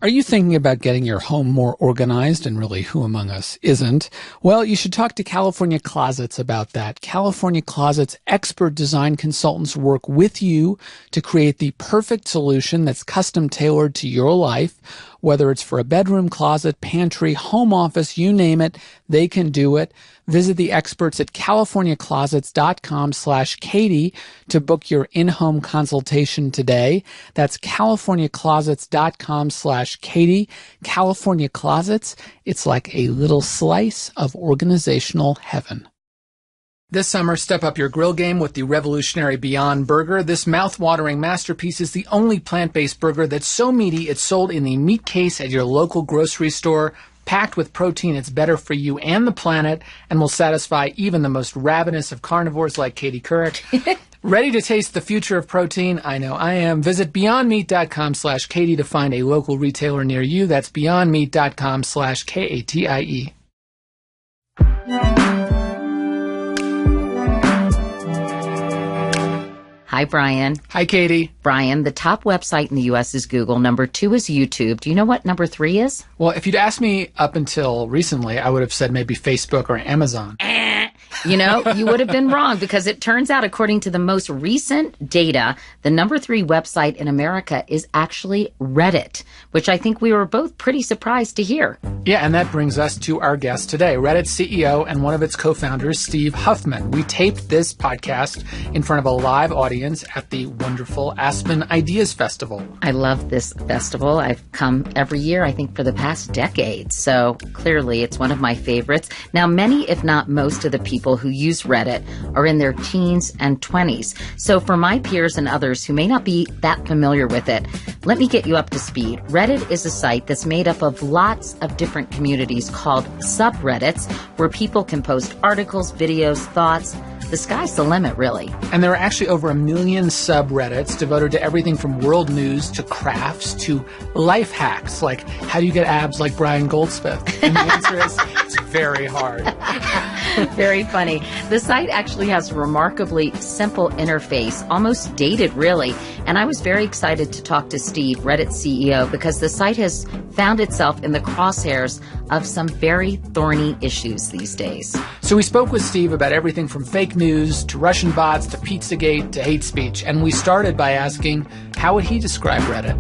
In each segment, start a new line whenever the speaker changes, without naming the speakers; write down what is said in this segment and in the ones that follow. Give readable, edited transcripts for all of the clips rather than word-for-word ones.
Are you thinking about getting your home more organized? And really, who among us isn't? Well, you should talk to California Closets about that. California Closets expert design consultants work with you to create the perfect solution that's custom tailored to your life. Whether it's for a bedroom, closet, pantry, home office, you name it, they can do it. Visit the experts at californiaclosets.com/Katie to book your in-home consultation today. That's californiaclosets.com/Katie. California Closets, it's like a little slice of organizational heaven. This summer, step up your grill game with the revolutionary Beyond Burger. This mouth-watering masterpiece is the only plant-based burger that's so meaty it's sold in the meat case at your local grocery store. Packed with protein, it's better for you and the planet and will satisfy even the most ravenous of carnivores like Katie Couric. Ready to taste the future of protein? I know I am. Visit beyondmeat.com/Katie to find a local retailer near you. That's beyondmeat.com/KATIE.
Hi, Brian.
Hi, Katie.
Brian, the top website in the U.S. is Google. Number 2 is YouTube. Do you know what number 3 is?
Well, if you'd asked me up until recently, I would have said maybe Facebook or Amazon.
You know, you would have been wrong because it turns out, according to the most recent data, the number 3 website in America is actually Reddit, which I think we were both pretty surprised to hear.
Yeah, and that brings us to our guest today, Reddit CEO and one of its co-founders, Steve Huffman. We taped this podcast in front of a live audience at the wonderful Aspen Ideas Festival.
I love this festival. I've come every year, I think, for the past decade. So clearly it's one of my favorites. Now, many, if not most of the people who use Reddit are in their teens and 20s. So for my peers and others who may not be that familiar with it, let me get you up to speed. Reddit is a site that's made up of lots of different communities called subreddits, where people can post articles, videos, thoughts. The sky's the limit, really.
And there are actually over 1 million subreddits devoted to everything from world news to crafts to life hacks, like how do you get abs like Brian Goldsmith? And the answer is, it's very hard.
Very funny. The site actually has a remarkably simple interface, almost dated, really. And I was very excited to talk to Steve, Reddit's CEO, because the site has found itself in the crosshairs of some very thorny issues these days.
So we spoke with Steve about everything from fake news to Russian bots to Pizzagate to hate speech. And we started by asking, how would he describe Reddit?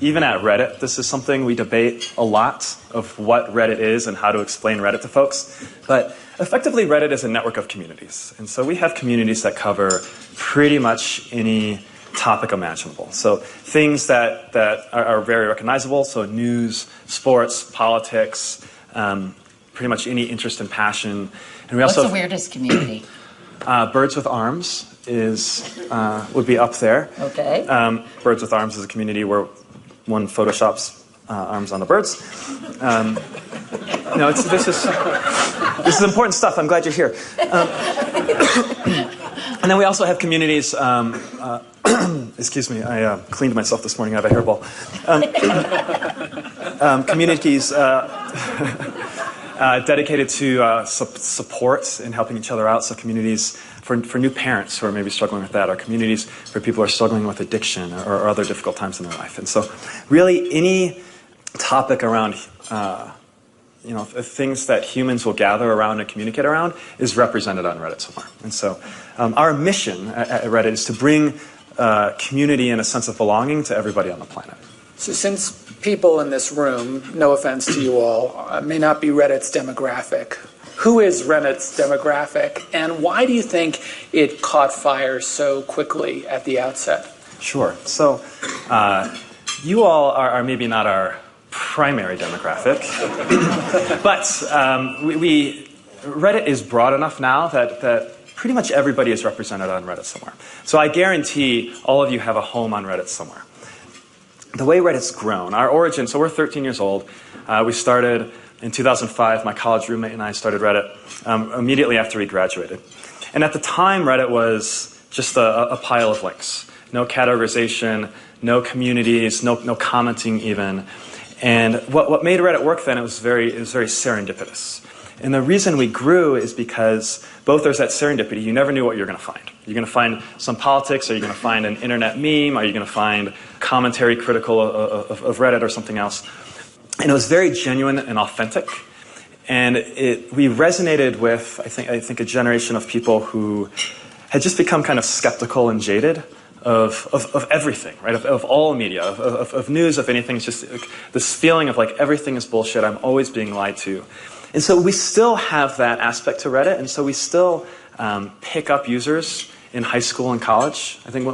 Even at Reddit, this is something we debate a lot of what Reddit is and how to explain Reddit to folks. But effectively, Reddit is a network of communities. And so we have communities that cover pretty much any topic imaginable. So things that are very recognizable, so news, sports, politics, pretty much any interest and passion. And we also
What's the weirdest community?
Birds with Arms would be up there.
Okay.
Birds with Arms is a community where one photoshops arms on the birds. This is important stuff. I'm glad you're here. And then we also have communities. Excuse me, I cleaned myself this morning. I have a hairball. Communities dedicated to support and helping each other out. So communities for new parents who are maybe struggling with that, or communities for people who are struggling with addiction or other difficult times in their life. And so really any topic around things that humans will gather around and communicate around is represented on Reddit somewhere. And so our mission at Reddit is to bring community and a sense of belonging to everybody on the planet.
So since people in this room, no offense to you all, may not be Reddit's demographic, who is Reddit's demographic, and why do you think it caught fire so quickly at the outset?
Sure. So you all are maybe not our primary demographic, but Reddit is broad enough now that pretty much everybody is represented on Reddit somewhere. So I guarantee all of you have a home on Reddit somewhere. The way Reddit's grown, our origin, so we're 13 years old. We started in 2005. My college roommate and I started Reddit immediately after we graduated. And at the time, Reddit was just a pile of links. No categorization, no communities, no commenting even. And what made Reddit work then, it was very serendipitous. And the reason we grew is because both there's that serendipity. You never knew what you're going to find. You're going to find some politics, or you're going to find an internet meme, or you're going to find commentary critical of Reddit or something else. And it was very genuine and authentic. And we resonated with, I think, a generation of people who had just become kind of skeptical and jaded of everything, right? Of all media, of news, of anything. It's just this feeling of like everything is bullshit. I'm always being lied to. And so we still have that aspect to Reddit. And so we still pick up users in high school and college. I think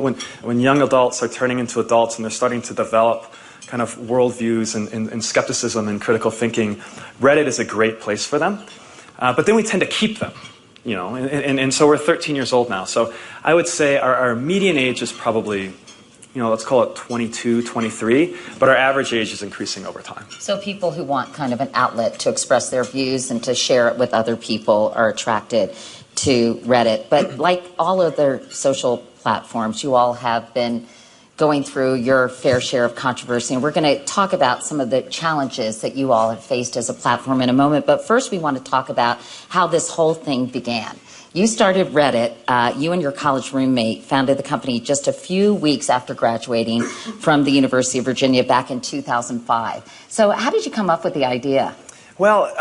when young adults are turning into adults and they're starting to develop kind of worldviews and skepticism and critical thinking, Reddit is a great place for them. But then we tend to keep them, you know, and so we're 13 years old now. So I would say our median age is probably, you know, let's call it 22, 23, but our average age is increasing over time.
So people who want kind of an outlet to express their views and to share it with other people are attracted to Reddit. But like all other social platforms, you all have been going through your fair share of controversy. And we're going to talk about some of the challenges that you all have faced as a platform in a moment. But first, we want to talk about how this whole thing began. You started Reddit. You and your college roommate founded the company just a few weeks after graduating from the University of Virginia back in 2005. So how did you come up with the idea?
Well,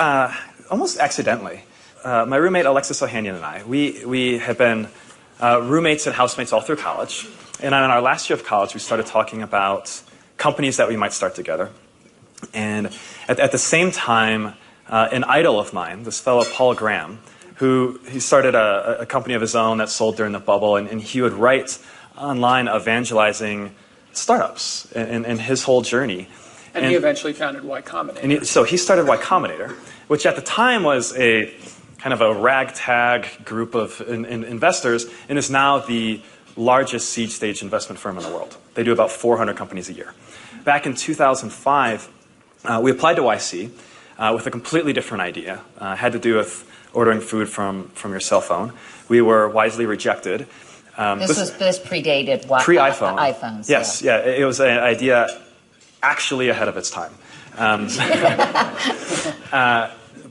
almost accidentally. My roommate, Alexis Ohanian, and I, we had been roommates and housemates all through college. And in our last year of college, we started talking about companies that we might start together. And at the same time, an idol of mine, this fellow Paul Graham, he started a company of his own that sold during the bubble, and he would write online evangelizing startups and his whole journey.
And he eventually founded Y Combinator.
So he started Y Combinator, which at the time was a kind of a ragtag group of investors, and is now the largest seed stage investment firm in the world. They do about 400 companies a year. Back in 2005, we applied to YC with a completely different idea. Had to do with ordering food from your cell phone. We were wisely rejected.
This predated
pre-iPhone.
iPhones.
Yes, yeah. It was an idea actually ahead of its time.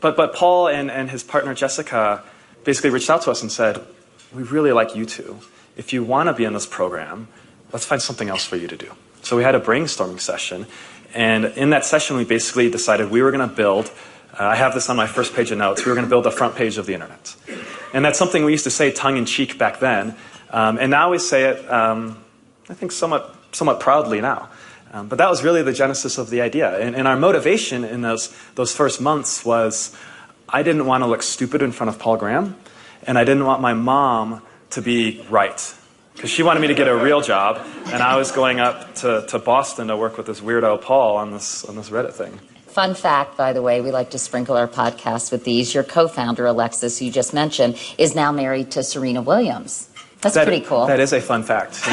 But Paul and his partner Jessica basically reached out to us and said, "We really like you two. If you want to be in this program, let's find something else for you to do." So we had a brainstorming session, and in that session we basically decided we were going to build, I have this on my first page of notes, we were going to build the front page of the internet. And that's something we used to say tongue-in-cheek back then, and now we say it, I think, somewhat proudly now. But that was really the genesis of the idea. And our motivation in those first months was, I didn't want to look stupid in front of Paul Graham, and I didn't want my mom to be right, because she wanted me to get a real job, and I was going up to Boston to work with this weirdo Paul on this Reddit thing.
Fun fact, by the way, we like to sprinkle our podcasts with these. Your co-founder, Alexis, who you just mentioned, is now married to Serena Williams. That's pretty cool.
That is a fun fact.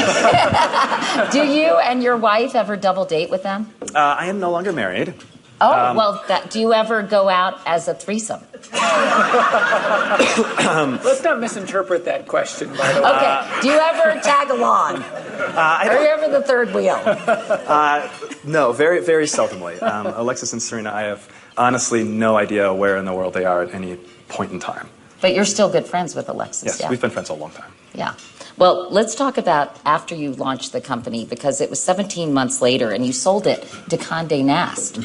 Do you and your wife ever double date with them?
I am no longer married.
Oh, well, do you ever go out as a threesome?
Let's not misinterpret that question, by the way.
Okay. Do you ever tag along? Are you ever the third wheel?
No, very, very seldomly. Alexis and Serena, I have honestly no idea where in the world they are at any point in time.
But you're still good friends with Alexis.
Yes, yeah. We've been friends a long time.
Yeah. Well, let's talk about after you launched the company, because it was 17 months later and you sold it to Condé Nast,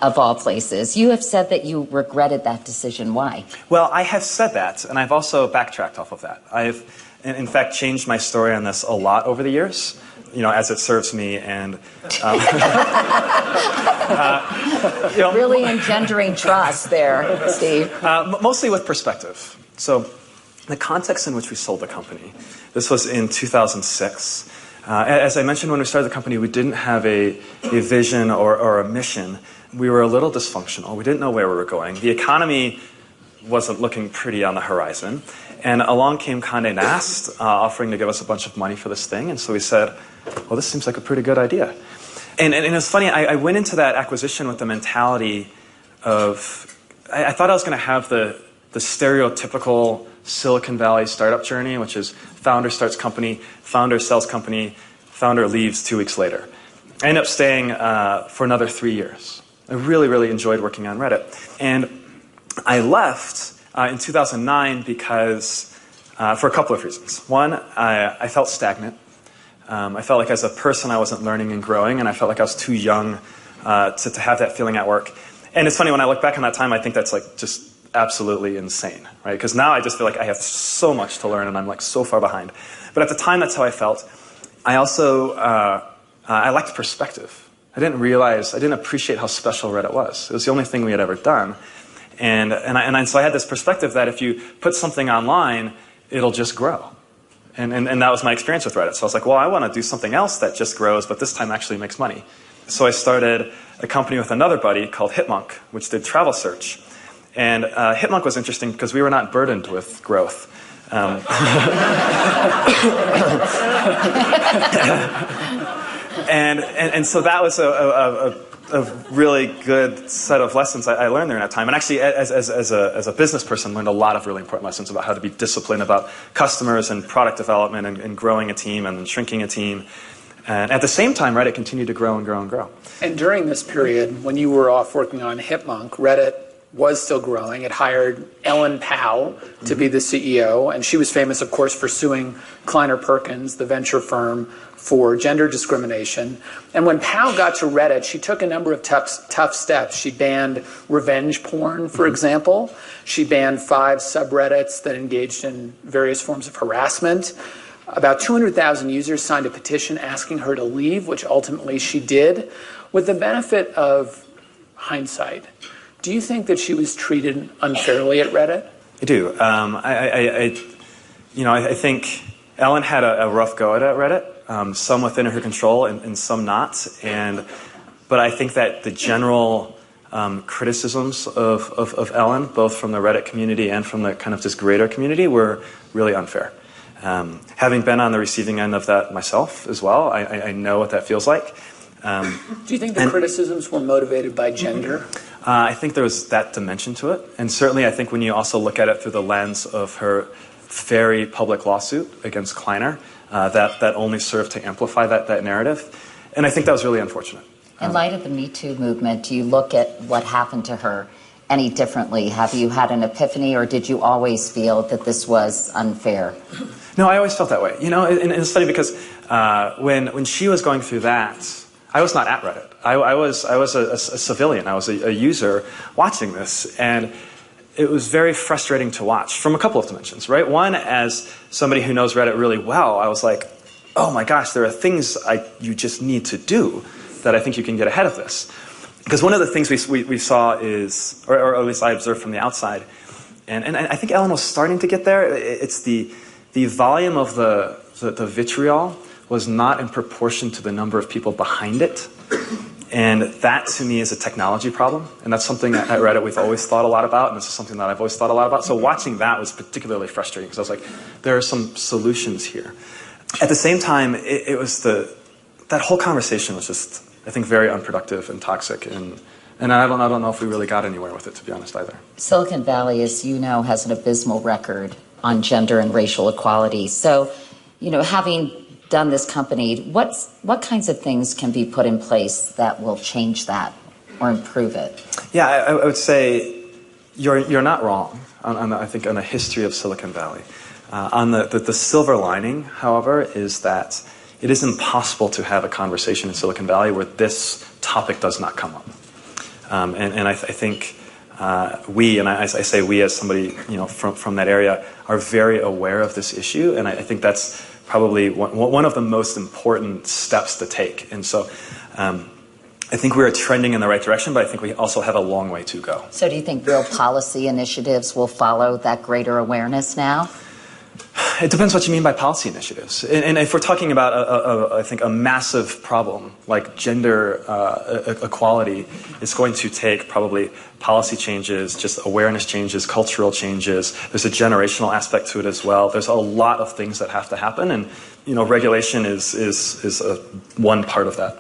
of all places. You have said that you regretted that decision. Why?
Well, I have said that, and I've also backtracked off of that. I've, in fact, changed my story on this a lot over the years, you know, as it serves me, and
really engendering trust there, Steve.
Mostly with perspective. So the context in which we sold the company, this was in 2006. As I mentioned, when we started the company, we didn't have a vision or a mission. We were a little dysfunctional. We didn't know where we were going. The economy wasn't looking pretty on the horizon. And along came Condé Nast, offering to give us a bunch of money for this thing. And so we said, well, this seems like a pretty good idea. And it's funny, I went into that acquisition with the mentality of, I thought I was going to have the stereotypical Silicon Valley startup journey, which is founder starts company, founder sells company, founder leaves 2 weeks later. I ended up staying for another 3 years. I really, really enjoyed working on Reddit. And I left in 2009 because, for a couple of reasons. One, I felt stagnant. I felt like as a person I wasn't learning and growing, and I felt like I was too young to have that feeling at work. And it's funny, when I look back on that time, I think that's like just absolutely insane, right? Because now I just feel like I have so much to learn and I'm like so far behind. But at the time, that's how I felt. I also, I lacked perspective. I didn't appreciate how special Reddit was. It was the only thing we had ever done. And so I had this perspective that if you put something online, it'll just grow. And that was my experience with Reddit. So I was like, well, I want to do something else that just grows, but this time actually makes money. So I started a company with another buddy called Hitmonk, which did travel search. And Hitmonk was interesting because we were not burdened with growth. And so that was a really good set of lessons I learned during that time. And actually, as a business person, learned a lot of really important lessons about how to be disciplined about customers and product development and growing a team and shrinking a team. And at the same time, Reddit continued to grow and grow and grow.
And during this period, when you were off working on Hitmonk, Reddit was still growing. It hired Ellen Pao to be the CEO, and she was famous, of course, for suing Kleiner Perkins, the venture firm, for gender discrimination. And when Pao got to Reddit, she took a number of tough steps. She banned revenge porn, for example. She banned 5 subreddits that engaged in various forms of harassment. About 200,000 users signed a petition asking her to leave, which ultimately she did. With the benefit of hindsight, do you think that she was treated unfairly at Reddit?
I do. I think Ellen had a rough go at it, Reddit, some within her control and some not. But I think that the general criticisms of Ellen, both from the Reddit community and from the kind of this greater community, were really unfair. Having been on the receiving end of that myself as well, I know what that feels like.
Do you think the criticisms were motivated by gender?
I think there was that dimension to it. And certainly I think when you also look at it through the lens of her very public lawsuit against Kleiner, that only served to amplify that narrative. And I think that was really unfortunate.
In light of the Me Too movement, do you look at what happened to her any differently? Have you had an epiphany, or did you always feel that this was unfair?
No, I always felt that way. And it's funny because when she was going through that, I was not at Reddit. I was a civilian. I was a user watching this, and it was very frustrating to watch from a couple of dimensions, right? One, as somebody who knows Reddit really well, I was like, oh my gosh, there are things you just need to do that I think you can get ahead of this. Because one of the things we saw is, or at least I observed from the outside, and I think Ellen was starting to get there, it's the volume of the vitriol was not in proportion to the number of people behind it. And that, to me, is a technology problem. And that's something at Reddit we've always thought a lot about, and this is something that I've always thought a lot about. So watching that was particularly frustrating, because I was like, there are some solutions here. At the same time, it was that whole conversation was just, I think, very unproductive and toxic. And I don't know if we really got anywhere with it, to be honest, either.
Silicon Valley, as you know, has an abysmal record on gender and racial equality. So, having done this company, what kinds of things can be put in place that will change that or improve it? Yeah,
I would say you're not wrong I think on the history of Silicon Valley. On the silver lining, however, is that it is impossible to have a conversation in Silicon Valley where this topic does not come up. And I think I say we as somebody from that area, are very aware of this issue, and I think that's probably one of the most important steps to take. And so I think we're trending in the right direction, but I think we also have a long way to go.
So do you think real policy initiatives will follow that greater awareness now?
It depends what you mean by policy initiatives. And if we're talking about, I think, a massive problem like gender equality, it's going to take probably policy changes, just awareness changes, cultural changes. There's a generational aspect to it as well. There's a lot of things that have to happen, and regulation is one part of that.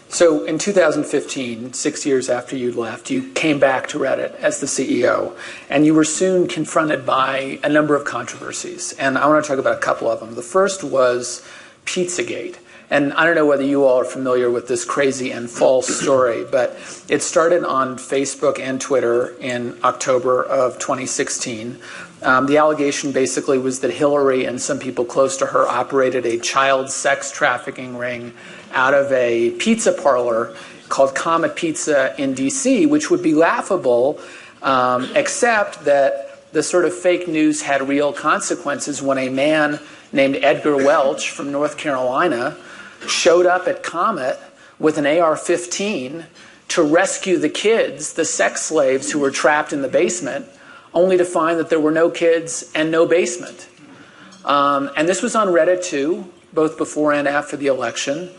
So in 2015, 6 years after you left, you came back to Reddit as the CEO, and you were soon confronted by a number of controversies. And I want to talk about a couple of them. The first was Pizzagate. And I don't know whether you all are familiar with this crazy and false story, but it started on Facebook and Twitter in October of 2016. The allegation basically was that Hillary and some people close to her operated a child sex trafficking ring out of a pizza parlor called Comet Pizza in D.C., which would be laughable, except that the sort of fake news had real consequences when a man named Edgar Welch from North Carolina showed up at Comet with an AR-15 to rescue the kids, the sex slaves who were trapped in the basement, only to find that there were no kids and no basement. And this was on Reddit too, both before and after the election.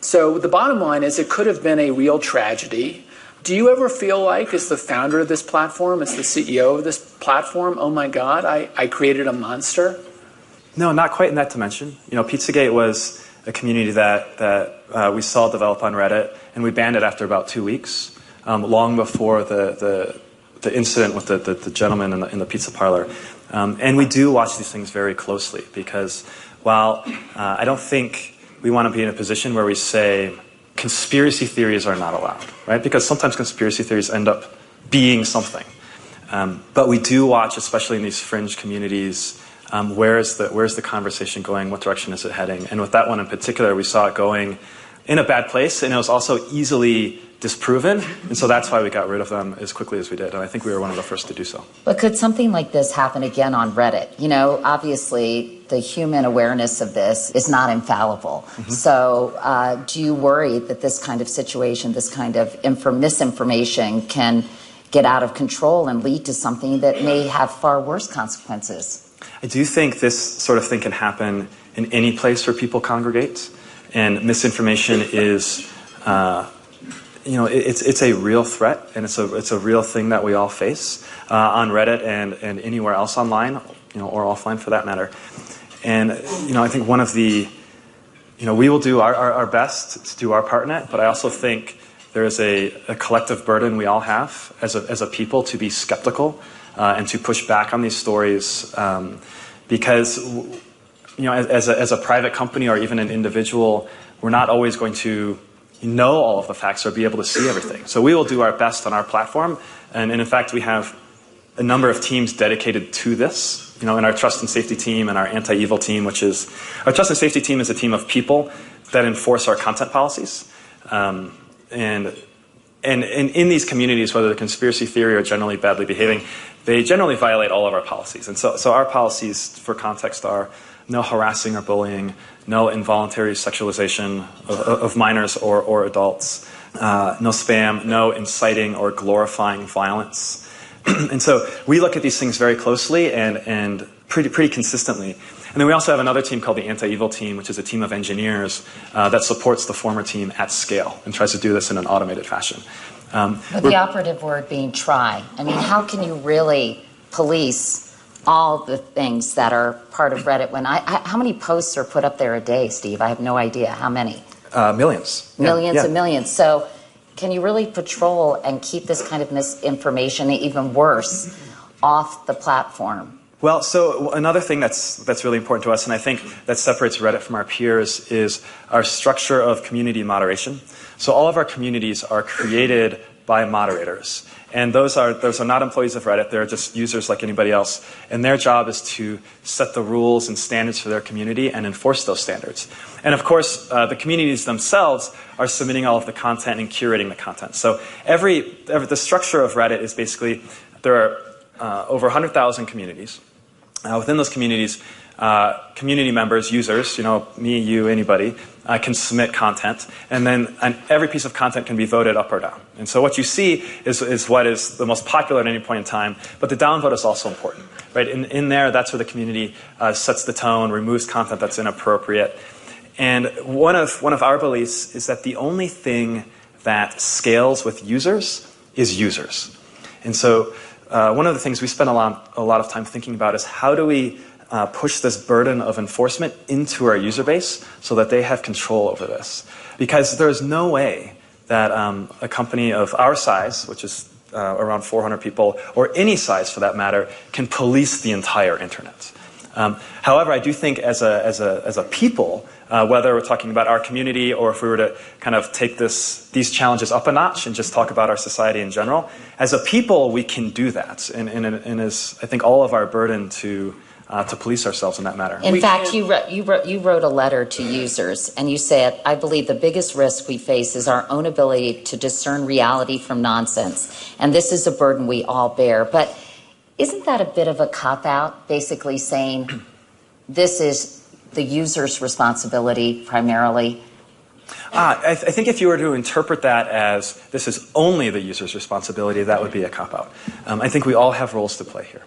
So the bottom line is it could have been a real tragedy. Do you ever feel like, as the founder of this platform, as the CEO of this platform, oh my God, I created a monster?
No, not quite in that dimension. Pizzagate was a community that we saw develop on Reddit, and we banned it after about 2 weeks, long before the incident with the gentleman in the pizza parlor. And we do watch these things very closely because while I don't think we want to be in a position where we say conspiracy theories are not allowed, right? Because sometimes conspiracy theories end up being something. But we do watch, especially in these fringe communities, where's the conversation going? What direction is it heading? And with that one in particular, we saw it going in a bad place, and it was also easily disproven, and so that's why we got rid of them as quickly as we did, and I think we were one of the first to do so.
But could something like this happen again on Reddit? Obviously, the human awareness of this is not infallible. Mm-hmm. So do you worry that this kind of situation, this kind of misinformation can get out of control and lead to something that may have far worse consequences?
I do think this sort of thing can happen in any place where people congregate, and misinformation is it's a real threat, and it's a real thing that we all face on Reddit and anywhere else online, or offline for that matter. And I think one of the we will do our best to do our part in it, but I also think there is a collective burden we all have as a people to be skeptical and to push back on these stories, because as a private company or even an individual, we're not always going to know all of the facts or be able to see everything. So we will do our best on our platform, and in fact we have a number of teams dedicated to this, in our trust and safety team and our anti-evil team, which is, our trust and safety team is a team of people that enforce our content policies. And in these communities, whether they're conspiracy theory or generally badly behaving, they generally violate all of our policies. And so our policies, for context, are no harassing or bullying, no involuntary sexualization of minors or adults, no spam, no inciting or glorifying violence. And so we look at these things very closely and pretty consistently. And then we also have another team called the Anti-Evil Team, which is a team of engineers that supports the former team at scale and tries to do this in an automated fashion.
But the operative word being try. I mean, how can you really police all the things that are part of Reddit? How many posts are put up there a day, Steve? I have no idea. How many?
Millions.
Millions and millions. So can you really patrol and keep this kind of misinformation, even worse, off the platform?
Well, so another thing that's really important to us, and I think that separates Reddit from our peers, is our structure of community moderation. So all of our communities are created by moderators. And those are not employees of Reddit. They're just users like anybody else. And their job is to set the rules and standards for their community and enforce those standards. And of course, the communities themselves are submitting all of the content and curating the content. So the structure of Reddit is basically, there are over 100,000 communities. Within those communities, community members, users, me, you, anybody, can submit content, and then every piece of content can be voted up or down. And so what you see is what is the most popular at any point in time, but the downvote is also important, right? In there, that's where the community sets the tone, removes content that's inappropriate. And one of our beliefs is that the only thing that scales with users is users. And so one of the things we spend a lot of time thinking about is how do we push this burden of enforcement into our user base so that they have control over this. Because there's no way that a company of our size, which is around 400 people, or any size for that matter, can police the entire internet. However, I do think as a people, whether we're talking about our community or if we were to kind of take these challenges up a notch and just talk about our society in general, as a people, we can do that. And is, I think, all of our burden to police ourselves in that matter.
In fact, you wrote a letter to users, and you said, I believe the biggest risk we face is our own ability to discern reality from nonsense. And this is a burden we all bear. But isn't that a bit of a cop-out, basically saying this is the user's responsibility primarily?
I think if you were to interpret that as this is only the user's responsibility, that would be a cop-out. I think we all have roles to play here.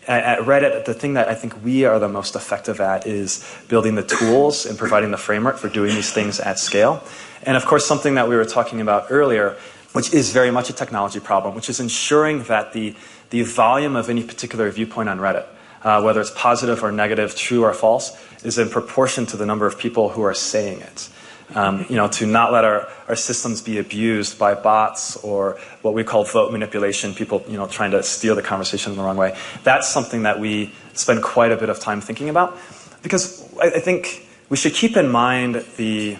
At Reddit, the thing that I think we are the most effective at is building the tools and providing the framework for doing these things at scale. And of course, something that we were talking about earlier, which is very much a technology problem, which is ensuring that the volume of any particular viewpoint on Reddit, whether it's positive or negative, true or false, is in proportion to the number of people who are saying it. To not let our systems be abused by bots or what we call vote manipulation, people trying to steer the conversation in the wrong way. That's something that we spend quite a bit of time thinking about, because I think we should keep in mind the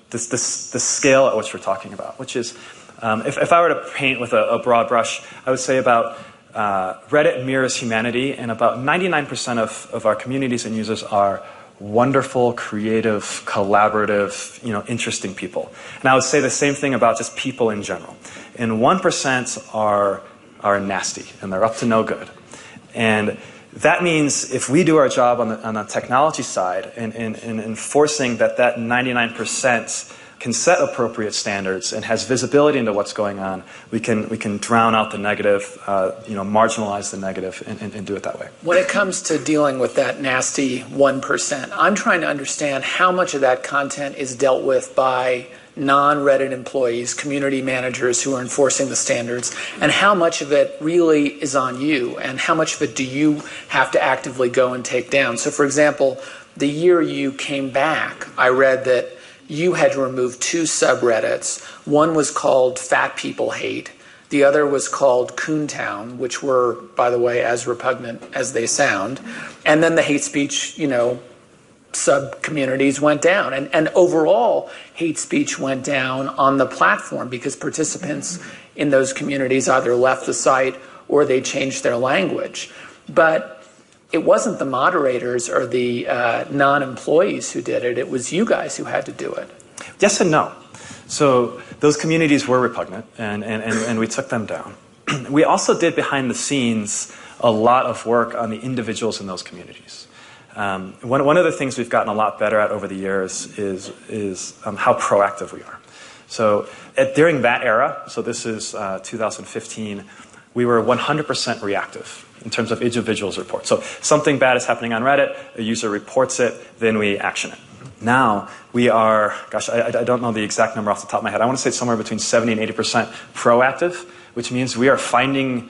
scale at which we're talking about, which is, if I were to paint with a broad brush, I would say about Reddit mirrors humanity, and about 99% of our communities and users are wonderful, creative, collaborative, interesting people. And I would say the same thing about just people in general. And 1% are nasty, and they're up to no good. And that means if we do our job on the technology side and enforcing that 99% can set appropriate standards and has visibility into what's going on, we can drown out the negative, marginalize the negative, and do it that way.
When it comes to dealing with that nasty 1%, I'm trying to understand how much of that content is dealt with by non-Reddit employees, community managers who are enforcing the standards, and how much of it really is on you, and how much of it do you have to actively go and take down. So, for example, the year you came back, I read that you had to remove 2 subreddits. One was called Fat People Hate. The other was called Coontown, which were, by the way, as repugnant as they sound. And then the hate speech, sub-communities went down. And overall, hate speech went down on the platform because participants in those communities either left the site or they changed their language. But it wasn't the moderators or the non-employees who did it. It was you guys who had to do it.
Yes and no. So those communities were repugnant, and we took them down. We also did behind the scenes a lot of work on the individuals in those communities. One of the things we've gotten a lot better at over the years is how proactive we are. So during that era, so this is 2015, we were 100% reactive in terms of individuals' reports. So something bad is happening on Reddit, a user reports it, then we action it. Now we are, I don't know the exact number off the top of my head. I want to say it's somewhere between 70 and 80% proactive, which means we are finding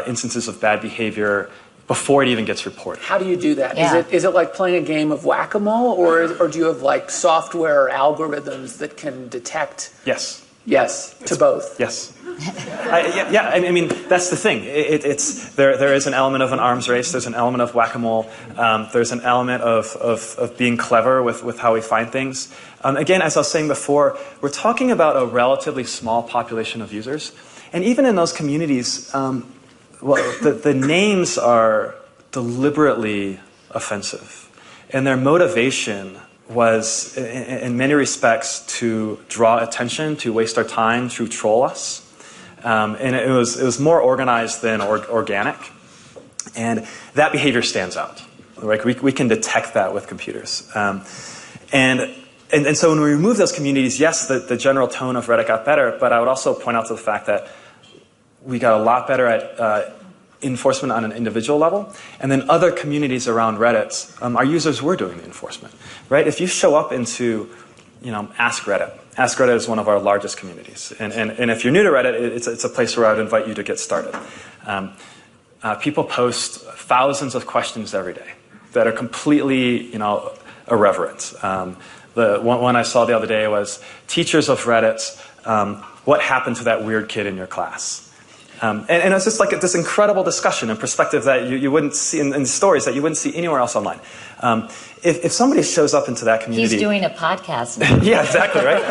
instances of bad behavior before it even gets reported.
How do you do that?
Yeah.
Is it like playing a game of whack-a-mole, or do you have like software or algorithms that can detect?
Yes.
Yes, to both.
Yes. I mean, that's the thing. There is an element of an arms race. There's an element of whack-a-mole. There's an element of being clever with how we find things. Again, as I was saying before, we're talking about a relatively small population of users. And even in those communities, the names are deliberately offensive. And their motivation was, in many respects, to draw attention, to waste our time, to troll us. And it was more organized than organic. And that behavior stands out. Right? We can detect that with computers. And so when we remove those communities, yes, the general tone of Reddit got better, but I would also point out to the fact that we got a lot better at enforcement on an individual level, and then other communities around Reddit, our users were doing the enforcement, right? If you show up into, Ask Reddit is one of our largest communities, and if you're new to Reddit, it's a place where I would invite you to get started. People post thousands of questions every day that are completely, irreverent. The one I saw the other day was, teachers of Reddit, what happened to that weird kid in your class? And it's just like this incredible discussion and perspective that you wouldn't see in stories that you wouldn't see anywhere else online. If somebody shows up into that community...
He's doing a podcast now.
Yeah, exactly, right?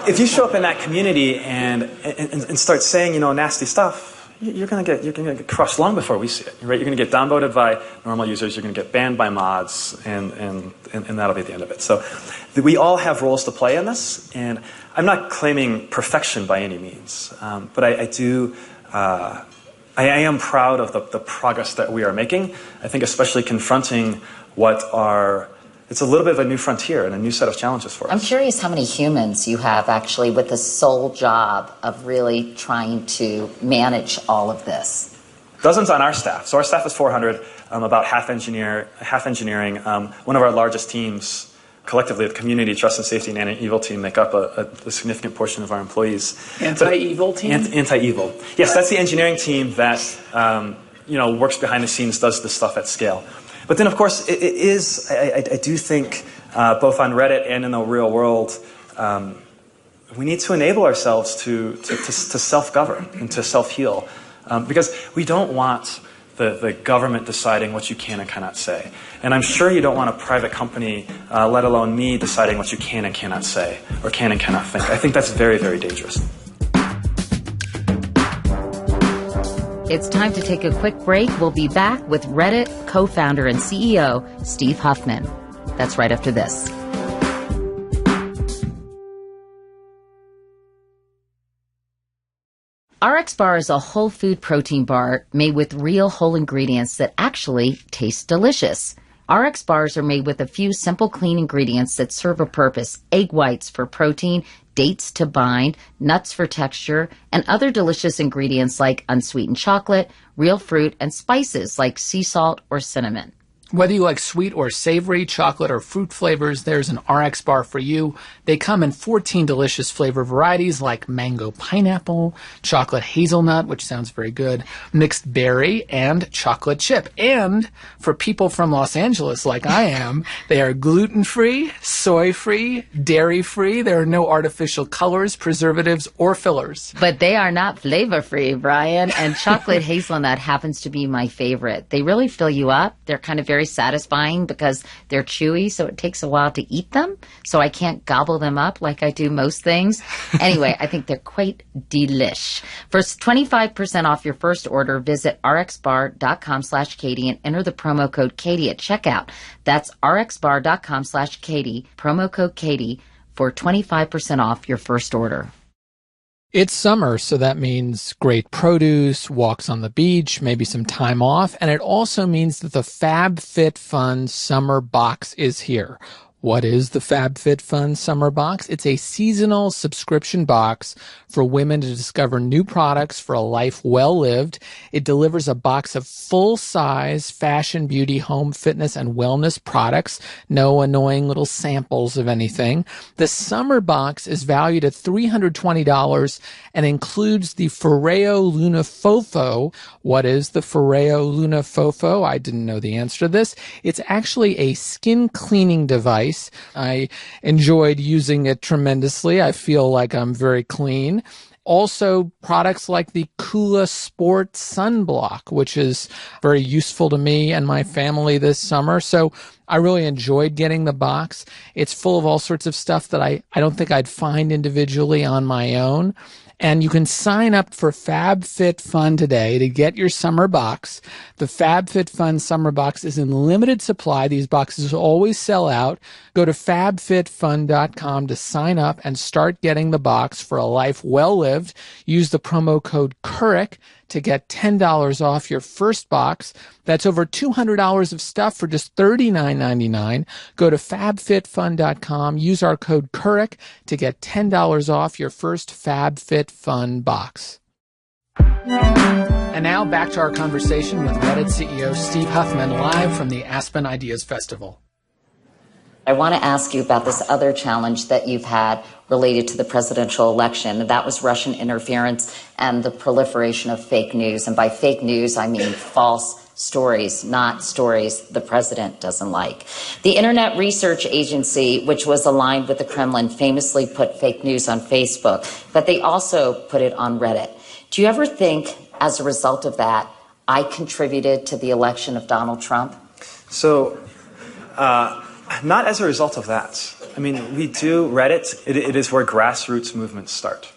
If you show up in that community and start saying, nasty stuff, you're gonna get crushed long before we see it, right? You're gonna get downvoted by normal users. You're gonna get banned by mods, and that'll be the end of it. So we all have roles to play in this, and I'm not claiming perfection by any means, but I am proud of the progress that we are making. I think especially confronting it's a little bit of a new frontier and a new set of challenges for us.
I'm curious how many humans you have actually with the sole job of really trying to manage all of this.
Dozens on our staff. So our staff is 400, about half engineering. One of our largest teams, collectively, the community, trust and safety, and anti-evil team make up a significant portion of our employees.
Anti-evil team?
Anti-evil. Yes, that's the engineering team that works behind the scenes, does this stuff at scale. But then, of course, I do think, both on Reddit and in the real world, we need to enable ourselves to self-govern and to self-heal. Because we don't want the government deciding what you can and cannot say. And I'm sure you don't want a private company, let alone me, deciding what you can and cannot say or can and cannot think. I think that's very, very dangerous.
It's time to take a quick break. We'll be back with Reddit co-founder and CEO Steve Huffman. That's right after this. RX Bar is a whole food protein bar made with real whole ingredients that actually taste delicious. RX bars are made with a few simple, clean ingredients that serve a purpose. Egg whites for protein, dates to bind, nuts for texture, and other delicious ingredients like unsweetened chocolate, real fruit, and spices like sea salt or cinnamon.
Whether you like sweet or savory, chocolate or fruit flavors, there's an RX bar for you. They come in 14 delicious flavor varieties like mango pineapple, chocolate hazelnut, which sounds very good, mixed berry, and chocolate chip. And for people from Los Angeles like I am, they are gluten-free, soy-free, dairy-free. There are no artificial colors, preservatives, or fillers.
But they are not flavor-free, Brian, and chocolate hazelnut happens to be my favorite. They really fill you up. They're kind of very satisfying because they're chewy, so it takes a while to eat them. So I can't gobble them up like I do most things. Anyway, I think they're quite delish. For 25% off your first order, visit rxbar.com/Katie and enter the promo code Katie at checkout. That's rxbar.com/Katie, promo code Katie for 25% off your first order.
It's summer, so that means great produce, walks on the beach, maybe some time off, and it also means that the FabFitFun Summer Box is here. What is the FabFitFun Summer Box? It's a seasonal subscription box for women to discover new products for a life well lived. It delivers a box of full-size fashion, beauty, home, fitness, and wellness products. No annoying little samples of anything. The Summer Box is valued at $320 and includes the Foreo Luna Fofo. What is the Foreo Luna Fofo? I didn't know the answer to this. It's actually a skin cleaning device. I enjoyed using it tremendously. I feel like I'm very clean. Also, products like the Kula Sport Sunblock, which is very useful to me and my family this summer. So I really enjoyed getting the box. It's full of all sorts of stuff that I don't think I'd find individually on my own. And you can sign up for FabFitFun today to get your summer box. The FabFitFun Summer Box is in limited supply. These boxes always sell out. Go to fabfitfun.com to sign up and start getting the box for a life well lived. Use the promo code Couric to get $10 off your first box. That's over $200 of stuff for just $39.99. Go to fabfitfun.com. Use our code Couric to get $10 off your first FabFitFun box. And now back to our conversation with Reddit CEO Steve Huffman live from the Aspen Ideas Festival.
I want to ask you about this other challenge that you've had related to the presidential election. That was Russian interference and the proliferation of fake news. And by fake news, I mean false stories, not stories the president doesn't like. The Internet Research Agency, which was aligned with the Kremlin, famously put fake news on Facebook, but they also put it on Reddit. Do you ever think, as a result of that, I contributed to the election of Donald Trump?
So, not as a result of that. I mean, we do Reddit. It is where grassroots movements start.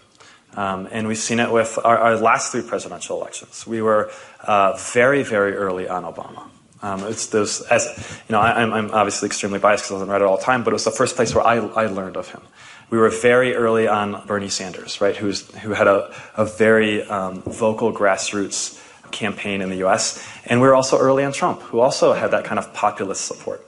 And we've seen it with our last 3 presidential elections. We were very, very early on Obama. I'm obviously extremely biased because I was on Reddit all the time, but it was the first place where I learned of him. We were very early on Bernie Sanders, right, who had a very vocal grassroots campaign in the U.S. And we were also early on Trump, who also had that kind of populist support.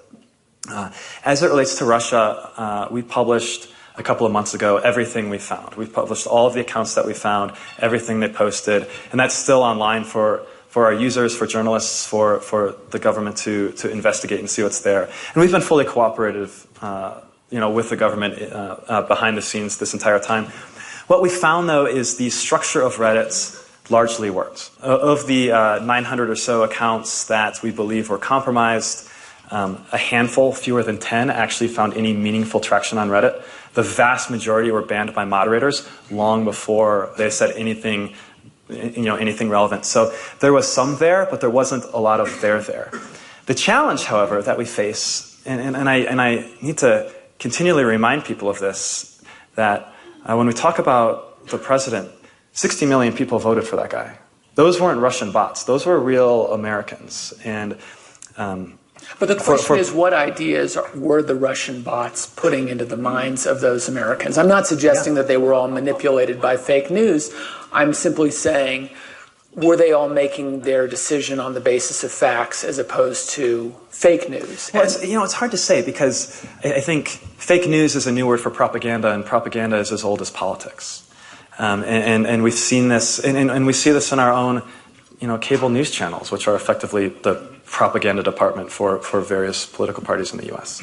As it relates to Russia, we published a couple of months ago everything we found. We published all of the accounts that we found, everything they posted, and that's still online for our users, for journalists, for the government to investigate and see what's there. And we've been fully cooperative with the government behind the scenes this entire time. What we found, though, is the structure of Reddit's largely worked. Of the 900 or so accounts that we believe were compromised, a handful, fewer than 10, actually found any meaningful traction on Reddit. The vast majority were banned by moderators long before they said anything relevant. So there was some there, but there wasn't a lot of there. The challenge, however, that we face, and I need to continually remind people of this, that when we talk about the president, 60 million people voted for that guy. Those weren't Russian bots. Those were real Americans. And
but the question is, what ideas were the Russian bots putting into the minds of those Americans? I'm not suggesting that they were all manipulated by fake news. I'm simply saying, were they all making their decision on the basis of facts as opposed to fake news?
Well, it's hard to say, because I think fake news is a new word for propaganda, and propaganda is as old as politics. And we've seen this, and we see this in our own, cable news channels, which are effectively the propaganda department for various political parties in the U.S.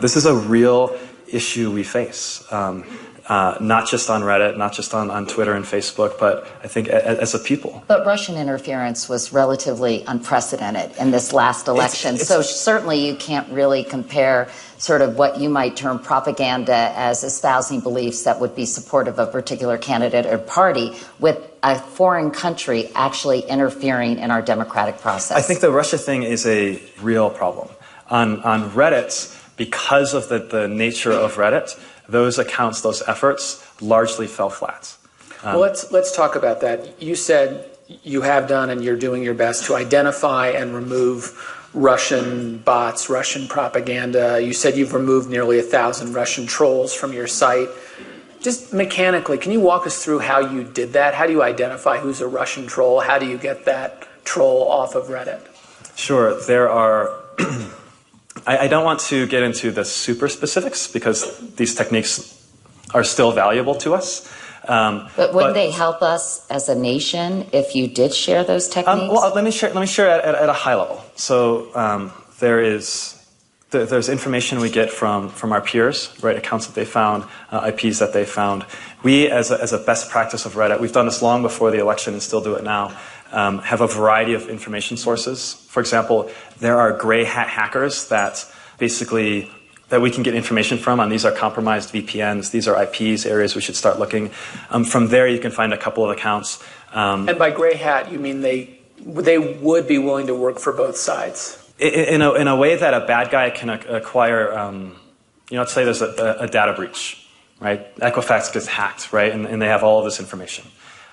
This is a real issue we face, not just on Reddit, not just on Twitter and Facebook, but I think as a people.
But Russian interference was relatively unprecedented in this last election, so certainly you can't really compare sort of what you might term propaganda as espousing beliefs that would be supportive of a particular candidate or party with a foreign country actually interfering in our democratic process.
I think the Russia thing is a real problem. On Reddit, because of the nature of Reddit, those accounts, those efforts, largely fell flat.
Well, let's talk about that. You said you have done and you're doing your best to identify and remove Russian bots, Russian propaganda. You said you've removed nearly 1,000 Russian trolls from your site. Just mechanically, can you walk us through how you did that? How do you identify who's a Russian troll? How do you get that troll off of Reddit?
Sure. There are... I don't want to get into the super specifics, because these techniques are still valuable to us.
But wouldn't they help us as a nation if you did share those techniques?
Well, let me share at a high level. So there's information we get from our peers, right? Accounts that they found, IPs that they found. We, as a best practice of Reddit, we've done this long before the election and still do it now, have a variety of information sources. For example, there are gray hat hackers that we can get information from, and these are compromised VPNs. These are IPs, areas we should start looking. From there, you can find a couple of accounts.
And by gray hat, you mean they would be willing to work for both sides?
In a way that a bad guy can acquire, let's say there's a data breach, right? Equifax gets hacked, right? And they have all of this information.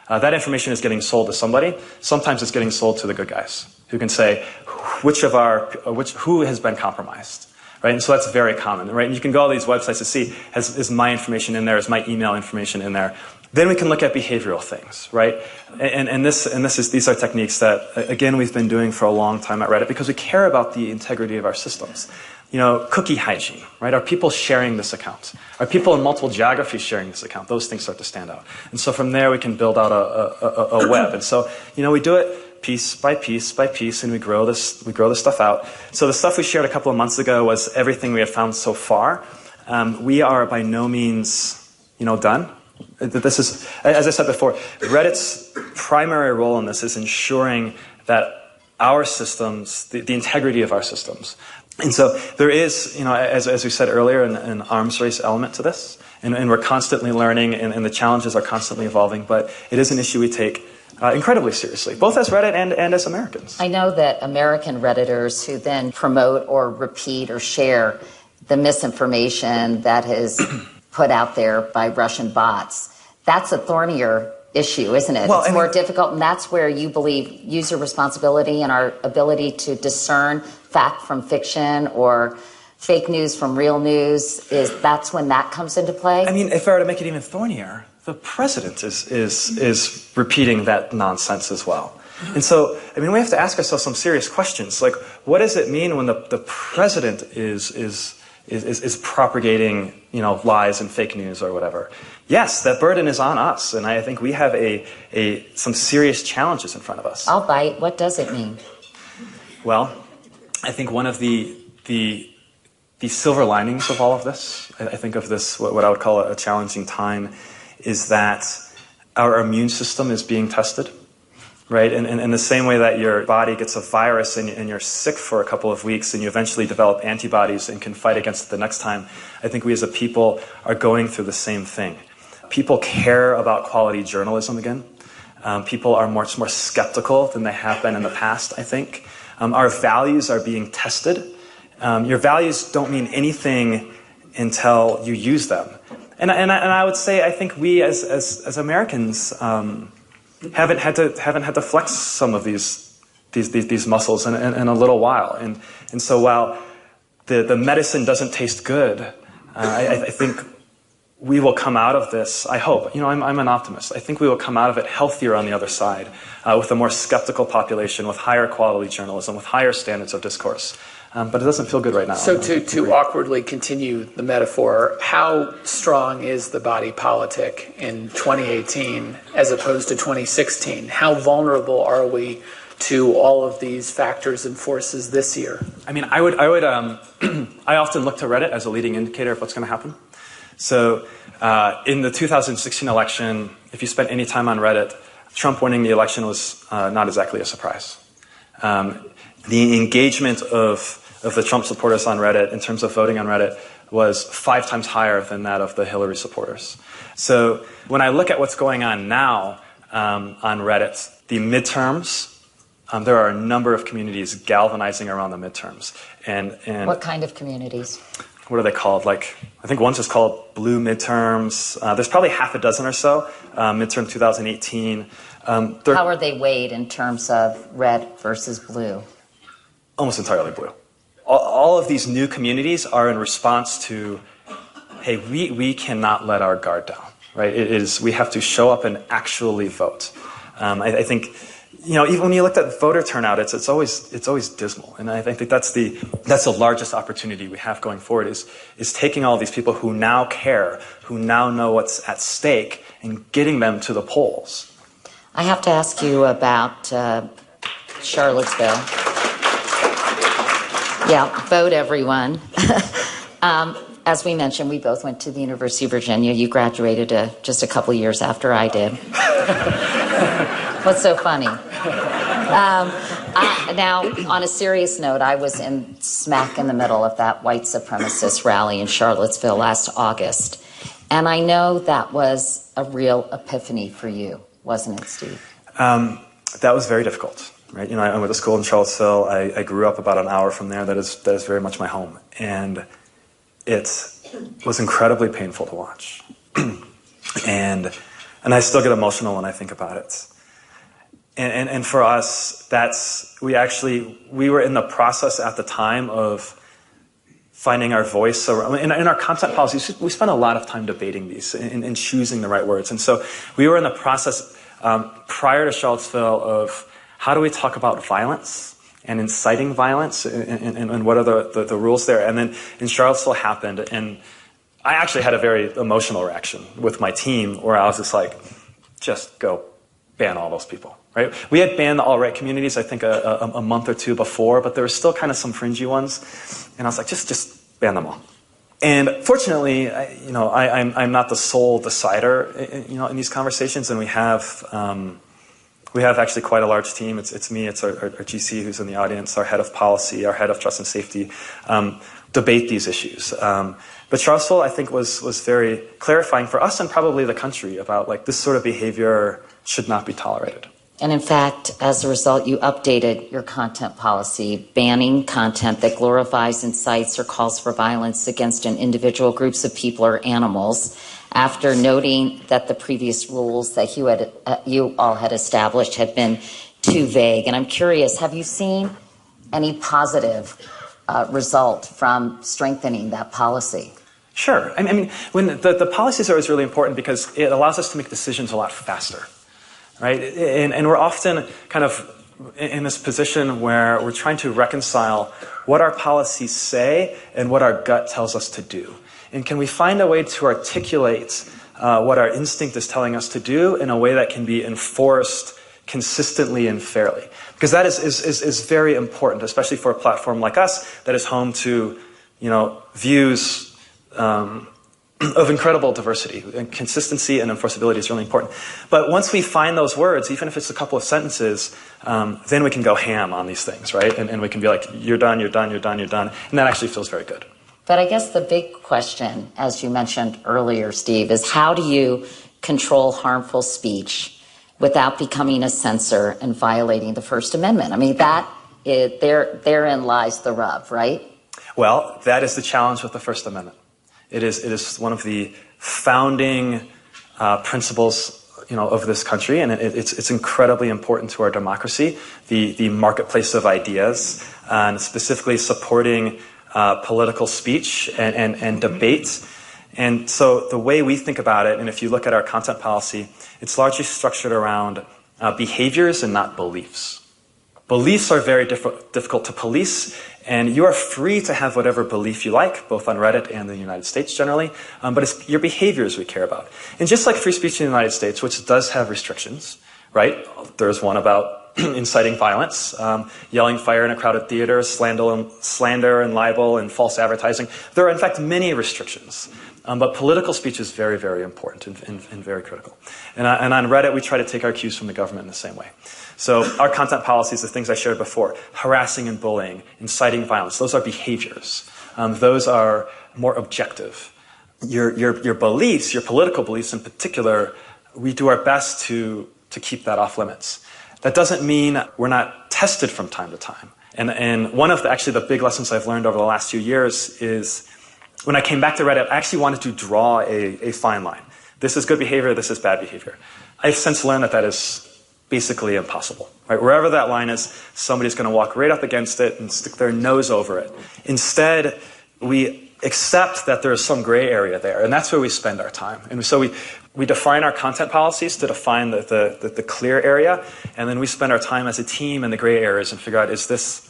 That information is getting sold to somebody. Sometimes it's getting sold to the good guys who can say who has been compromised, right? And so that's very common, right? And you can go to all these websites to see, is my information in there? Is my email information in there? Then we can look at behavioral things, right? And these are techniques that, again, we've been doing for a long time at Reddit because we care about the integrity of our systems. Cookie hygiene, right? Are people sharing this account? Are people in multiple geographies sharing this account? Those things start to stand out. And so from there, we can build out a web. And so, we do it piece by piece by piece, and we grow this stuff out. So the stuff we shared a couple of months ago was everything we have found so far. We are by no means, done. This is, as I said before, Reddit's primary role in this is ensuring that our systems, the integrity of our systems. And so there is, as we said earlier, an arms race element to this. And we're constantly learning, and the challenges are constantly evolving. But it is an issue we take incredibly seriously, both as Reddit and as Americans.
I know that American Redditors who then promote or repeat or share the misinformation that is put out there by Russian bots, that's a thornier issue, isn't it? Well, it's more difficult, and that's where you believe user responsibility and our ability to discern fact from fiction or fake news from real news, that's when that comes into play?
I mean, if I were to make it even thornier, the president is repeating that nonsense as well. And so, I mean, we have to ask ourselves some serious questions. Like, what does it mean when the president is propagating, lies and fake news or whatever? Yes, that burden is on us, and I think we have some serious challenges in front of us.
I'll bite. What does it mean?
Well, I think one of the silver linings of all of this, I think of this, what I would call a challenging time, is that our immune system is being tested, right? And in the same way that your body gets a virus and you're sick for a couple of weeks and you eventually develop antibodies and can fight against it the next time, I think we as a people are going through the same thing. People care about quality journalism again. People are much more skeptical than they have been in the past, I think. Our values are being tested. Your values don't mean anything until you use them. And I would say I think we as Americans haven't had to flex some of these muscles in a little while. And so while the medicine doesn't taste good, I think we will come out of this, I hope. I'm an optimist. I think we will come out of it healthier on the other side, with a more skeptical population, with higher quality journalism, with higher standards of discourse. But it doesn't feel good right now.
So to awkwardly continue the metaphor, how strong is the body politic in 2018 as opposed to 2016? How vulnerable are we to all of these factors and forces this year?
I mean, I often look to Reddit as a leading indicator of what's going to happen. So in the 2016 election, if you spent any time on Reddit, Trump winning the election was not exactly a surprise. The engagement of the Trump supporters on Reddit in terms of voting on Reddit was 5 times higher than that of the Hillary supporters. So when I look at what's going on now on Reddit, the midterms, there are a number of communities galvanizing around the midterms. And
what kind of communities?
What are they called? I think one's just called Blue Midterms. There's probably half a dozen or so, midterm 2018.
How are they weighed in terms of red versus blue?
Almost entirely blue. All of these new communities are in response to, hey, we cannot let our guard down, right? We have to show up and actually vote. I think, even when you looked at voter turnout, it's always dismal, and I think that's the largest opportunity we have going forward is taking all of these people who now care, who now know what's at stake, and getting them to the polls.
I have to ask you about Charlottesville. Yeah, vote everyone. As we mentioned, we both went to the University of Virginia. You graduated just a couple years after I did. What's so funny? Now, on a serious note, I was smack in the middle of that white supremacist rally in Charlottesville last August. And I know that was a real epiphany for you, wasn't it, Steve?
That was very difficult. Right, I went to school in Charlottesville. I grew up about an hour from there. That is very much my home, and it was incredibly painful to watch. and I still get emotional when I think about it. And for us, we were in the process at the time of finding our voice. In our content policies, we spent a lot of time debating these and choosing the right words. And so we were in the process prior to Charlottesville of how do we talk about violence and inciting violence and what are the rules there? And then in Charlottesville happened, and I actually had a very emotional reaction with my team where I was just like, just go ban all those people, right? We had banned the alt-right communities, I think, a month or two before, but there were still kind of some fringy ones. And I was like, just ban them all. And fortunately, I'm not the sole decider, in these conversations, and we have We have actually quite a large team. It's me, it's our GC who's in the audience, our head of policy, our head of trust and safety, debate these issues. But Charlottesville, I think, was very clarifying for us and probably the country about like this sort of behavior should not be tolerated.
And in fact, as a result, you updated your content policy, banning content that glorifies, incites, or calls for violence against an individual, groups of people, or animals, after noting that the previous rules that you all had established had been too vague. And I'm curious, have you seen any positive result from strengthening that policy?
Sure. I mean, when the policies are always really important because it allows us to make decisions a lot faster. Right? And we're often kind of in this position where we're trying to reconcile what our policies say and what our gut tells us to do. And can we find a way to articulate what our instinct is telling us to do in a way that can be enforced consistently and fairly? Because that is very important, especially for a platform like us that is home to, views of incredible diversity, and consistency and enforceability is really important. But once we find those words, even if it's a couple of sentences, then we can go ham on these things, right? And we can be like, you're done, you're done, you're done, you're done. And that actually feels very good.
But I guess the big question, as you mentioned earlier, Steve, is how do you control harmful speech without becoming a censor and violating the First Amendment? I mean, therein lies the rub, right?
Well, that is the challenge with the First Amendment. It is one of the founding principles, of this country, and it's incredibly important to our democracy. The marketplace of ideas, and specifically supporting political speech and debate. And so the way we think about it, and if you look at our content policy, it's largely structured around behaviors and not beliefs. Beliefs are very difficult to police, and you are free to have whatever belief you like, both on Reddit and in the United States generally, but it's your behaviors we care about. And just like free speech in the United States, which does have restrictions, right? There's one about inciting violence, yelling fire in a crowded theater, slander and libel and false advertising. There are, in fact, many restrictions. But political speech is very, very important and very critical. And on Reddit, we try to take our cues from the government in the same way. So our content policies, the things I shared before, harassing and bullying, inciting violence, those are behaviors. Those are more objective. Your beliefs, your political beliefs in particular, we do our best to keep that off limits. That doesn't mean we're not tested from time to time. And one of the big lessons I've learned over the last few years is when I came back to Reddit, I actually wanted to draw a fine line. This is good behavior, this is bad behavior. I've since learned that is basically impossible. Right? Wherever that line is, somebody's going to walk right up against it and stick their nose over it. Instead, we accept that there is some gray area there, and that's where we spend our time. And so we define our content policies to define the clear area, and then we spend our time as a team in the gray areas and figure out, is this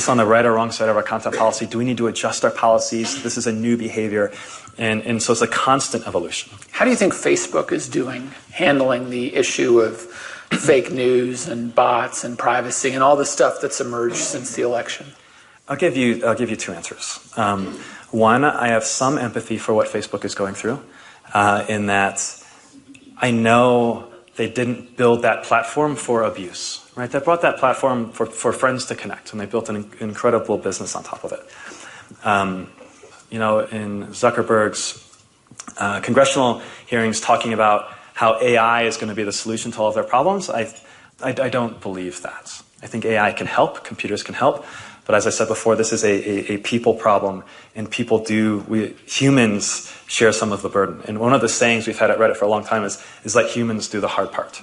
on the right or wrong side of our content policy? Do we need to adjust our policies? This is a new behavior. And so it's a constant evolution.
How do you think Facebook is doing handling the issue of fake news and bots and privacy and all the stuff that's emerged since the election?
I'll give you two answers. One, I have some empathy for what Facebook is going through, in that I know they didn't build that platform for abuse. Right? They brought that platform for friends to connect, and they built an incredible business on top of it. In Zuckerberg's congressional hearings talking about how AI is going to be the solution to all of their problems, I don't believe that. I think AI can help, computers can help, but as I said before, this is a people problem, and humans share some of the burden. And one of the sayings we've had at Reddit for a long time is let humans do the hard part.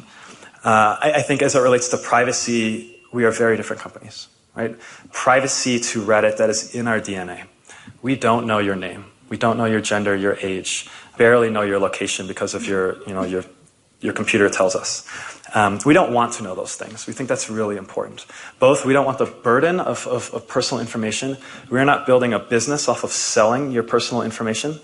I think as it relates to privacy, we are very different companies, right? Privacy to Reddit, that is in our DNA. We don't know your name. We don't know your gender, your age, barely know your location because of your computer tells us. We don't want to know those things. We think that's really important. Both, we don't want the burden of personal information. We're not building a business off of selling your personal information.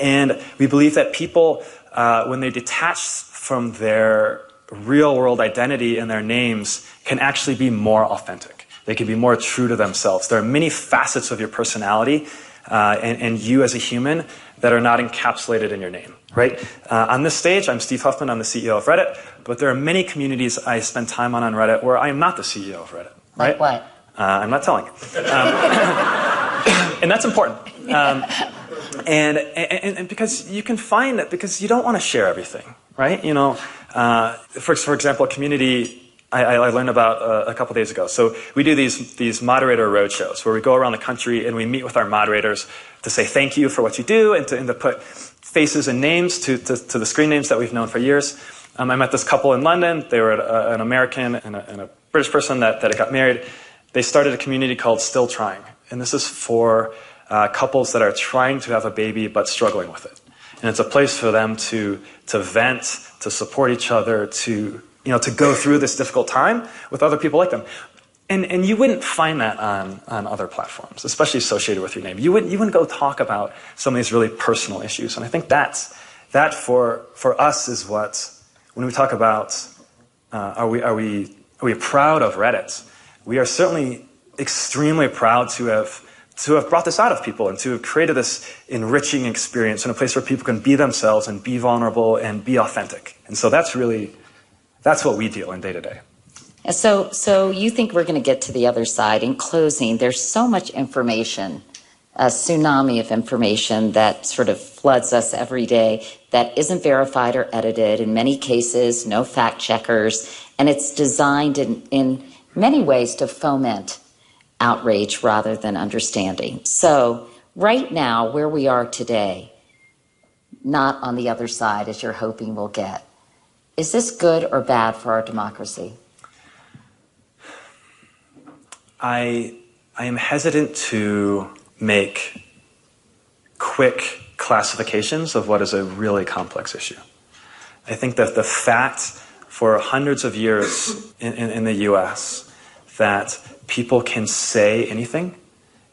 And we believe that people, when they detach from their real-world identity and their names, can actually be more authentic. They can be more true to themselves. There are many facets of your personality and you as a human that are not encapsulated in your name, right? On this stage, I'm Steve Huffman, I'm the CEO of Reddit, but there are many communities I spend time on Reddit where I am not the CEO of Reddit, right?
Like what?
I'm not telling you. And that's important. And because you can find that, because you don't want to share everything, right? You know, for example, a community I learned about a couple days ago. So we do these moderator roadshows where we go around the country and we meet with our moderators to say thank you for what you do and to put faces and names to the screen names that we've known for years. I met this couple in London. They were an American and a British person that got married. They started a community called Still Trying. And this is for couples that are trying to have a baby but struggling with it. And it's a place for them to vent, to support each other, to go through this difficult time with other people like them. And you wouldn't find that on other platforms, especially associated with your name. You wouldn't go talk about some of these really personal issues. And I think that for us is what, when we talk about are we proud of Reddit, we are certainly extremely proud to have brought this out of people and to have created this enriching experience in a place where people can be themselves and be vulnerable and be authentic. And so that's what we deal in day to day.
So you think we're going to get to the other side. In closing, there's so much information, a tsunami of information that sort of floods us every day that isn't verified or edited. In many cases, no fact checkers. And it's designed in many ways to foment outrage rather than understanding. So right now, where we are today, not on the other side as you're hoping we'll get, is this good or bad for our democracy?
I am hesitant to make quick classifications of what is a really complex issue. I think that the fact for hundreds of years in the US that people can say anything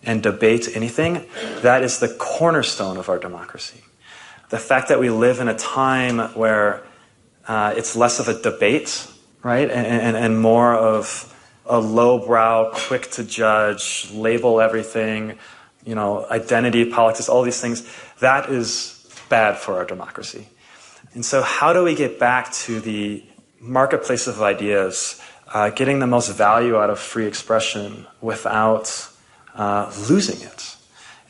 and debate anything, that is the cornerstone of our democracy. The fact that we live in a time where it's less of a debate, right, and more of a lowbrow, quick to judge, label everything, identity politics, all these things, that is bad for our democracy. And so how do we get back to the marketplace of ideas, getting the most value out of free expression without losing it?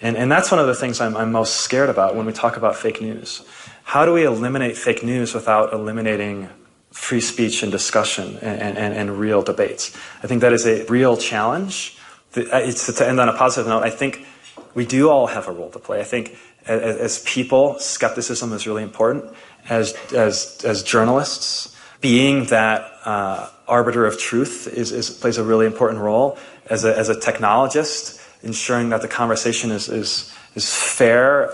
And that's one of the things I'm most scared about when we talk about fake news. How do we eliminate fake news without eliminating free speech and discussion and real debates? I think that is a real challenge. To end on a positive note, I think we do all have a role to play. I think as people, skepticism is really important. As journalists, being that arbiter of truth plays a really important role. As a technologist, ensuring that the conversation is fair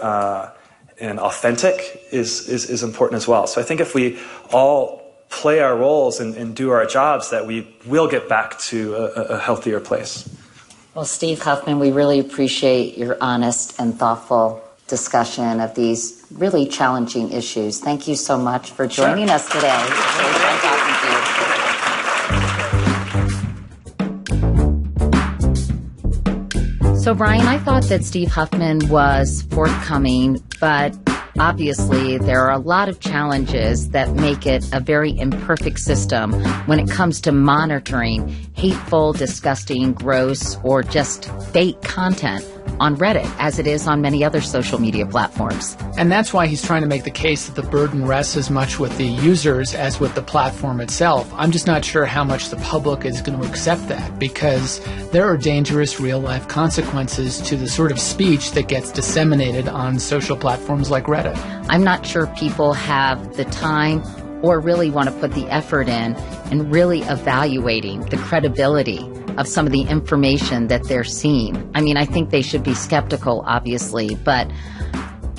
and authentic is important as well. So I think if we all play our roles and do our jobs, that we will get back to a healthier place.
Well, Steve Huffman, we really appreciate your honest and thoughtful discussion of these really challenging issues. Thank you so much for joining us today. It was really fun talking to you. So, Brian, I thought that Steve Huffman was forthcoming, but obviously there are a lot of challenges that make it a very imperfect system when it comes to monitoring hateful, disgusting, gross, or just fake content on Reddit, as it is on many other social media platforms.
And that's why he's trying to make the case that the burden rests as much with the users as with the platform itself. I'm just not sure how much the public is going to accept that, because there are dangerous real-life consequences to the sort of speech that gets disseminated on social platforms like Reddit.
I'm not sure people have the time or really want to put the effort in really evaluating the credibility of some of the information that they're seeing. I mean, I think they should be skeptical, obviously, but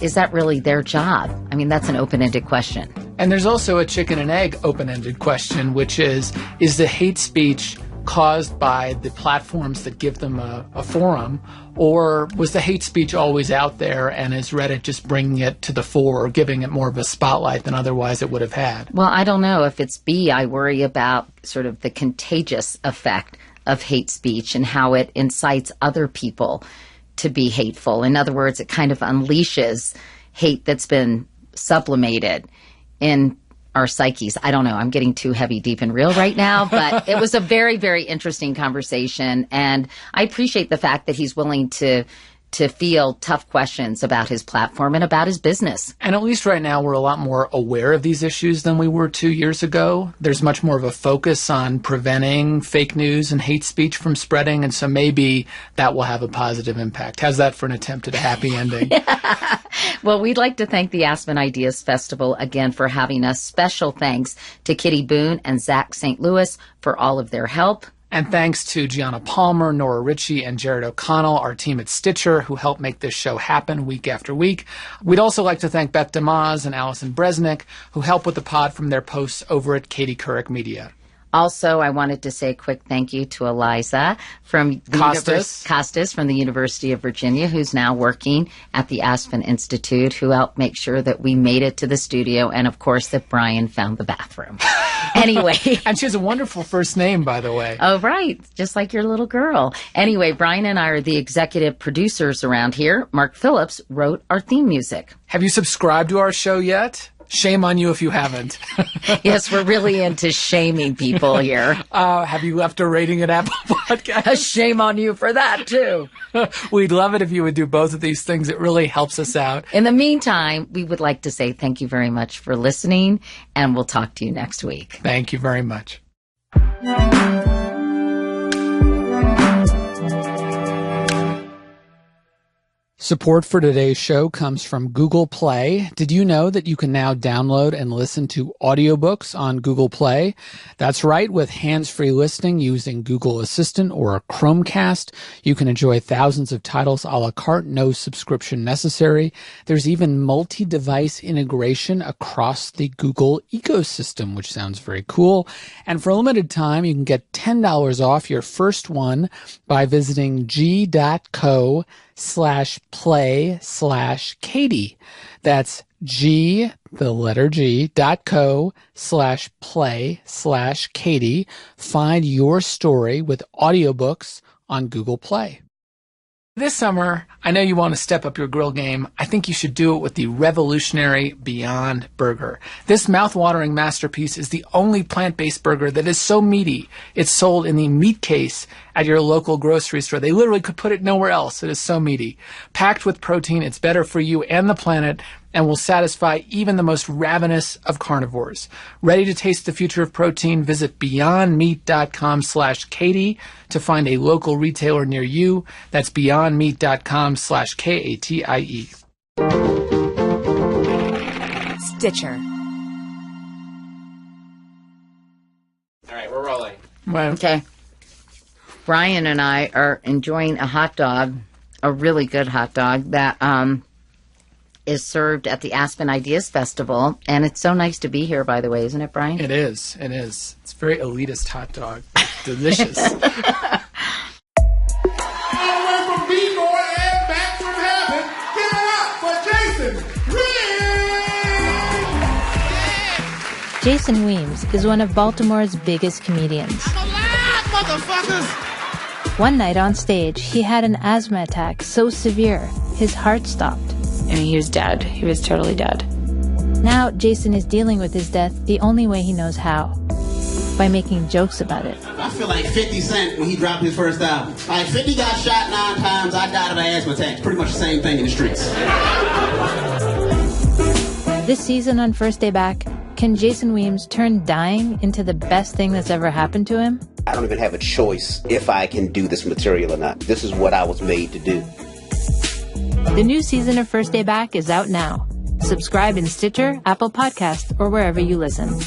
is that really their job? I mean, that's an open-ended question.
And there's also a chicken and egg open-ended question, which is the hate speech caused by the platforms that give them a forum, or was the hate speech always out there and is Reddit just bringing it to the fore or giving it more of a spotlight than otherwise it would have had?
Well, I don't know. If it's B, I worry about sort of the contagious effect of hate speech and how it incites other people to be hateful. In other words, it kind of unleashes hate that's been sublimated in our psyches. I don't know. I'm getting too heavy, deep, and real right now, but it was a very, very interesting conversation. And I appreciate the fact that he's willing to field tough questions about his platform and about his business.
And at least right now, we're a lot more aware of these issues than we were 2 years ago. There's much more of a focus on preventing fake news and hate speech from spreading, and so maybe that will have a positive impact. How's that for an attempt at a happy ending?
Well, we'd like to thank the Aspen Ideas Festival again for having us. Special thanks to Kitty Boone and Zach St. Louis for all of their help.
And thanks to Gianna Palmer, Nora Ritchie, and Jared O'Connell, our team at Stitcher, who help make this show happen week after week. We'd also like to thank Beth DeMaz and Allison Bresnick, who help with the pod from their posts over at Katie Couric Media.
Also, I wanted to say a quick thank you to Eliza from Costas from the University of Virginia, who's now working at the Aspen Institute, who helped make sure that we made it to the studio, and of course that Brian found the bathroom. Anyway.
And she has a wonderful first name, by the way.
Oh, right. Just like your little girl. Anyway, Brian and I are the executive producers around here. Mark Phillips wrote our theme music.
Have you subscribed to our show yet? Shame on you if you haven't.
Yes, we're really into shaming people here.
Have you left a rating at Apple Podcasts?
Shame on you for that, too.
We'd love it if you would do both of these things. It really helps us out.
In the meantime, we would like to say thank you very much for listening, and we'll talk to you next week.
Thank you very much. Support for today's show comes from Google Play. Did you know that you can now download and listen to audiobooks on Google Play? That's right. With hands-free listening using Google Assistant or a Chromecast, you can enjoy thousands of titles a la carte, no subscription necessary. There's even multi-device integration across the Google ecosystem, which sounds very cool. And for a limited time, you can get $10 off your first one by visiting g.co/play/Katie. That's .co/play/Katie. Find your story with audiobooks on Google Play. This summer, I know you want to step up your grill game. I think you should do it with the revolutionary Beyond Burger. This mouth-watering masterpiece is the only plant-based burger that is so meaty. It's sold in the meat case at your local grocery store. They literally could put it nowhere else. It is so meaty. Packed with protein, it's better for you and the planet and will satisfy even the most ravenous of carnivores. Ready to taste the future of protein? Visit beyondmeat.com/Katie to find a local retailer near you. That's beyondmeat.com/KATIE.
Stitcher.
All right, we're rolling.
Okay. Brian and I are enjoying a hot dog, a really good hot dog that is served at the Aspen Ideas Festival. And it's so nice to be here, by the way, isn't it, Brian?
It is. It is. It's a very elitist hot dog. It's delicious.
Jason Weems is one of Baltimore's biggest comedians.
I'm alive, motherfuckers!
One night on stage, he had an asthma attack so severe, his heart stopped.
I mean, he was dead. He was totally dead.
Now, Jason is dealing with his death the only way he knows how, by making jokes about it.
I feel like 50 Cent when he dropped his first album. Like 50 got shot 9 times, I died of an asthma attack. It's pretty much the same thing in the streets.
This season on First Day Back, can Jason Weems turn dying into the best thing that's ever happened to him?
I don't even have a choice if I can do this material or not. This is what I was made to do.
The new season of First Day Back is out now. Subscribe in Stitcher, Apple Podcasts, or wherever you listen.